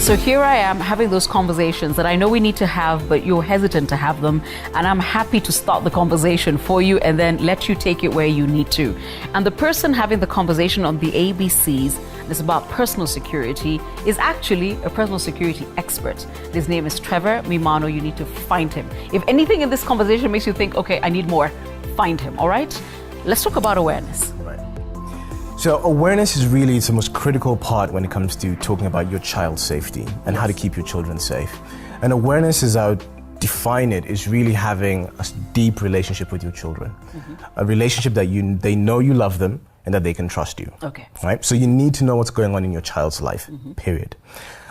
So here I am having those conversations that I know we need to have, but you're hesitant to have them. And I'm happy to start the conversation for you and then let you take it where you need to. And the person having the conversation on the ABCs, it's about personal security, is actually a personal security expert. His name is Trevor Mimano. You need to find him. If anything in this conversation makes you think, okay, I need more, find him, all right? Let's talk about awareness. Right. So awareness is really the most critical part when it comes to talking about your child's safety and how to keep your children safe. And awareness, as I would define it, is really having a deep relationship with your children. A relationship that they know you love them and that they can trust you. Okay. Right? So you need to know what's going on in your child's life, period.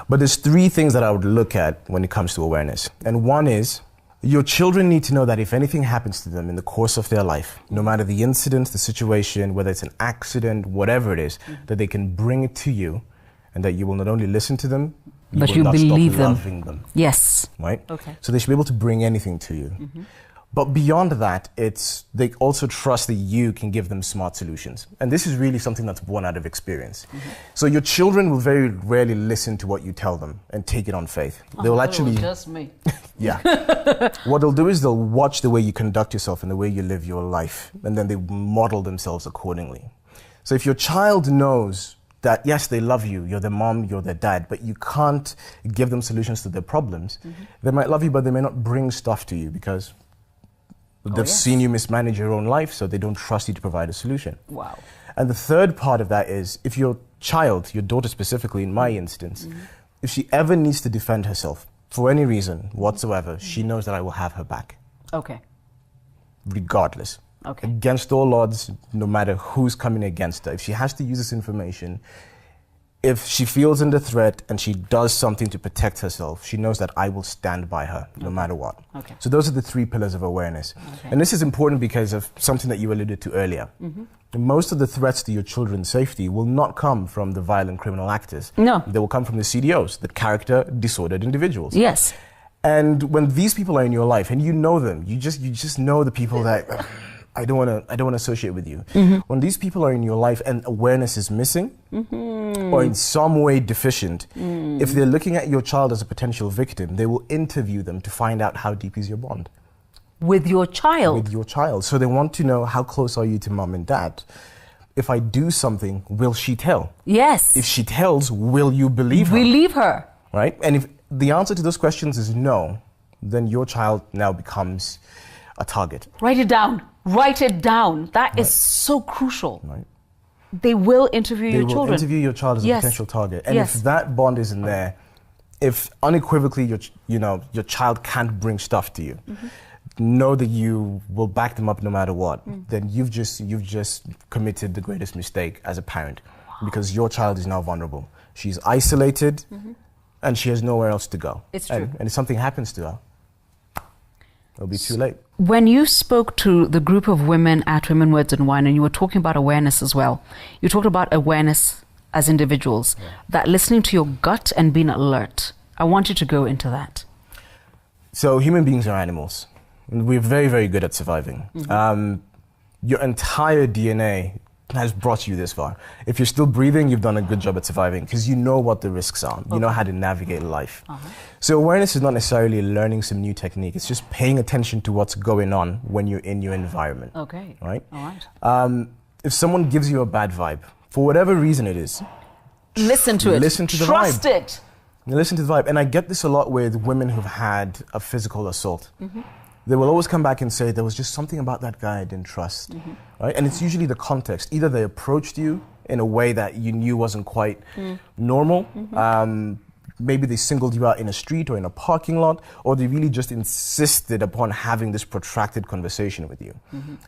But there's three things that I would look at when it comes to awareness. And one is, your children need to know that if anything happens to them in the course of their life, no matter the incident, the situation, whether it's an accident, whatever it is, that they can bring it to you and that you will not only listen to them, but you believe them. Loving them. Yes. Right? Okay. So they should be able to bring anything to you. But beyond that, they also trust that you can give them smart solutions. And this is really something that's born out of experience. So your children will very rarely listen to what you tell them and take it on faith. They will actually... just me. Yeah. What they'll do is they'll watch the way you conduct yourself and the way you live your life, and then they model themselves accordingly. So if your child knows that, yes, they love you, you're their mom, you're their dad, but you can't give them solutions to their problems, they might love you, but they may not bring stuff to you because they've seen you mismanage your own life, so they don't trust you to provide a solution. Wow. And the third part of that is, if your child, your daughter specifically in my instance, if she ever needs to defend herself for any reason whatsoever, she knows that I will have her back. Okay. Regardless. Okay. Against all odds, no matter who's coming against her. If she has to use this information, if she feels under threat and she does something to protect herself, she knows that I will stand by her no matter what. Okay. So those are the three pillars of awareness. Okay. And this is important because of something that you alluded to earlier. Most of the threats to your children's safety will not come from the violent criminal actors. No. They will come from the CDOs, the character disordered individuals. Yes. And when these people are in your life and you know them, you just know the people that I don't want to associate with you. When these people are in your life and awareness is missing or in some way deficient, if they're looking at your child as a potential victim, they will interview them to find out how deep is your bond. With your child? With your child. So they want to know, how close are you to mom and dad? If I do something, will she tell? Yes. If she tells, will you believe her? Believe her. Right? And if the answer to those questions is no, then your child now becomes a target. Write it down. Write it down. That is so crucial. Right. They will interview your children. They will interview your child as a potential target. And if that bond isn't there, if unequivocally your child can't bring stuff to you, know that you will back them up no matter what, then you've just committed the greatest mistake as a parent, because your child is now vulnerable. She's isolated and she has nowhere else to go. It's true. And if something happens to her, it'll be too late. When you spoke to the group of women at Women, Words and Wine, and you were talking about awareness as well, you talked about awareness as individuals, that listening to your gut and being alert. I want you to go into that. So human beings are animals. We're very, very good at surviving. Your entire DNA has brought you this far. If you're still breathing, you've done a good job at surviving because you know what the risks are. You know how to navigate life. So awareness is not necessarily learning some new technique. It's just paying attention to what's going on when you're in your environment. Okay. Right? All right. If someone gives you a bad vibe, for whatever reason it is, listen to it. Listen to the Trust vibe. it. Listen to the vibe. And I get this a lot with women who've had a physical assault. They will always come back and say, there was just something about that guy I didn't trust. Right? And it's usually the context. Either they approached you in a way that you knew wasn't quite normal. Maybe they singled you out in a street or in a parking lot, or they really just insisted upon having this protracted conversation with you.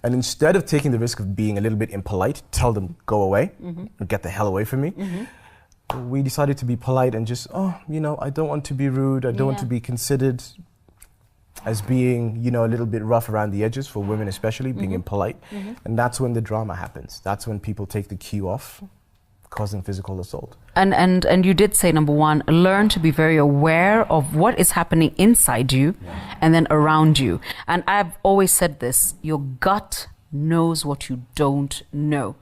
And instead of taking the risk of being a little bit impolite, tell them, go away, or get the hell away from me, we decided to be polite and just, I don't want to be rude, I don't want to be considered as being, a little bit rough around the edges for women especially, being impolite. And that's when the drama happens. That's when people take the cue off, causing physical assault. And you did say, number one, learn to be very aware of what is happening inside you and then around you. And I've always said this, your gut knows what you don't know.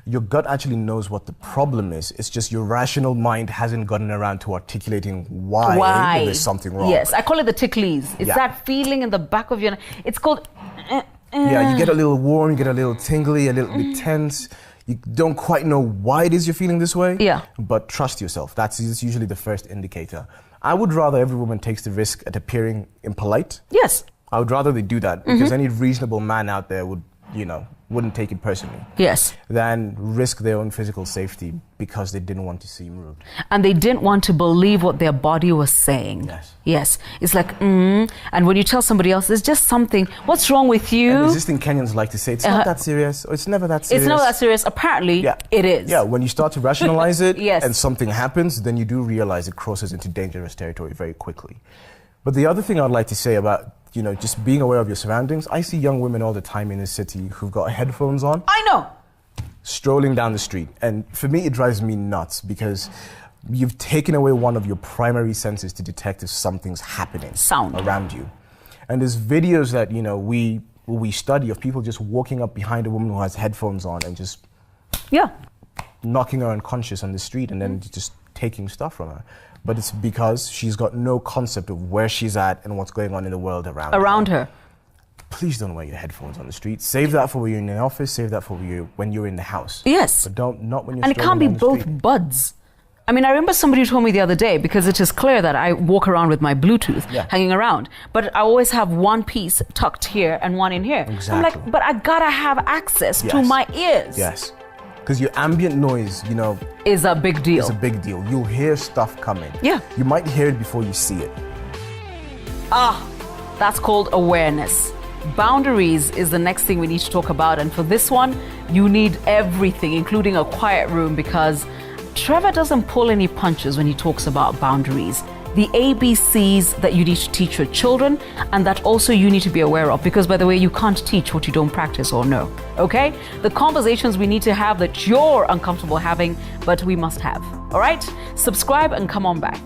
your gut actually knows what the problem is. It's just your rational mind hasn't gotten around to articulating why there's something wrong. Yes, I call it the ticklies. It's that feeling in the back of your... It's called... Yeah, you get a little warm, you get a little tingly, a little bit tense. You don't quite know why it is you're feeling this way. Yeah. But trust yourself. That's usually the first indicator. I would rather every woman takes the risk at appearing impolite. Yes. I would rather they do that because any reasonable man out there would, wouldn't take it personally. Yes. Than risk their own physical safety because they didn't want to seem rude. And they didn't want to believe what their body was saying. Yes. Yes. It's like, and when you tell somebody else, there's just something, what's wrong with you? And existing Kenyans like to say, it's not that serious, or it's never that serious. It's never that serious. Apparently, it is. Yeah, when you start to rationalize it Yes. and something happens, then you do realize it crosses into dangerous territory very quickly. But the other thing I'd like to say about just being aware of your surroundings. I see young women all the time in the city who've got headphones on. I know. Strolling down the street. And for me, it drives me nuts because you've taken away one of your primary senses to detect if something's happening around you. And there's videos that, we study of people just walking up behind a woman who has headphones on and just knocking her unconscious on the street and then just taking stuff from her. But it's because she's got no concept of where she's at and what's going on in the world around her. Please don't wear your headphones on the street. Save that for when you're in the office. Save that for when you're in the house. Yes. But not when you're And it can't be both buds. I mean, I remember somebody told me the other day, because it is clear that I walk around with my Bluetooth hanging around, but I always have one piece tucked here and one in here. Exactly. I'm like, but I gotta have access to my ears. Yes. Because your ambient noise, is a big deal. It's a big deal. You'll hear stuff coming. Yeah. You might hear it before you see it. That's called awareness. Boundaries is the next thing we need to talk about. And for this one, you need everything, including a quiet room, because Trevor doesn't pull any punches when he talks about boundaries. The ABCs that you need to teach your children, and that also you need to be aware of, because by the way, you can't teach what you don't practice or know, okay? The conversations we need to have that you're uncomfortable having, but we must have, all right? Subscribe and come on back.